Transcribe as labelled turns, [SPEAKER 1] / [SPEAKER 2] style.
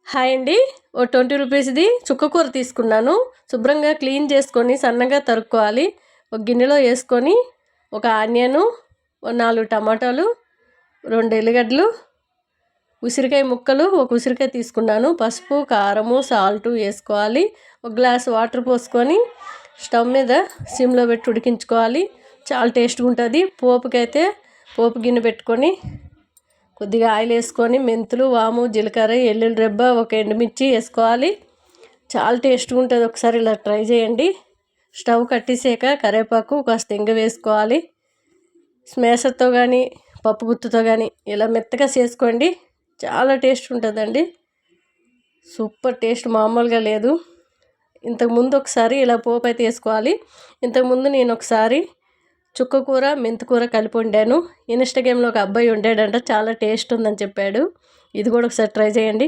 [SPEAKER 1] Hi అండి. ఓ 20 రూపీస్ది చుక్క కూర తీసుకున్నాను. శుభ్రంగా క్లీన్ చేసుకొని సన్నగా తరుక్కోవాలి. ఒక గిన్నెలో వేసుకొని ఒక ఆనియను, ఓ 4 టమాటాలు, 2 ఎల్లిగడ్డలు, ఉసిరికాయ ముక్కలు, ఒక ఉసిరికాయ తీసుకున్నాను. పసుపు, కారము, సాల్ట్ వేసుకోవాలి. ఒక గ్లాస్ వాటర్ పోసుకొని స్టవ్ మీద సిమ్లో పెట్టి ఉడికించుకోవాలి. చాలా టేస్ట్గా ఉంటుంది. పోపుకైతే పోపు గిన్నె పెట్టుకొని కొద్దిగా ఆయిల్ వేసుకొని మెంతులు, వాము, జీలకర్ర, ఎల్లుల్లి రెబ్బ, ఒక ఎండుమిర్చి వేసుకోవాలి. చాలా టేస్ట్గా ఉంటుంది. ఒకసారి ఇలా ట్రై చేయండి. స్టవ్ కట్టేసాక కరివేపాకు కాస్త ఇంగ వేసుకోవాలి. స్మాషర్తో కానీ పప్పు గుత్తుతో కానీ ఇలా మెత్తగా చేసుకోండి. చాలా టేస్ట్ ఉంటుందండి. సూపర్ టేస్ట్, మామూలుగా లేదు. ఇంతకుముందు ఒకసారి ఇలా పోపు అయితే వేసుకోవాలి. ఇంతకుముందు నేను ఒకసారి చుక్క కూర, మెంతి కూర కలిపి వండాను. ఇన్స్టాగ్రామ్లో ఒక అబ్బాయి వండాడంట, చాలా టేస్ట్ ఉందని చెప్పాడు. ఇది కూడా ఒకసారి ట్రై చేయండి.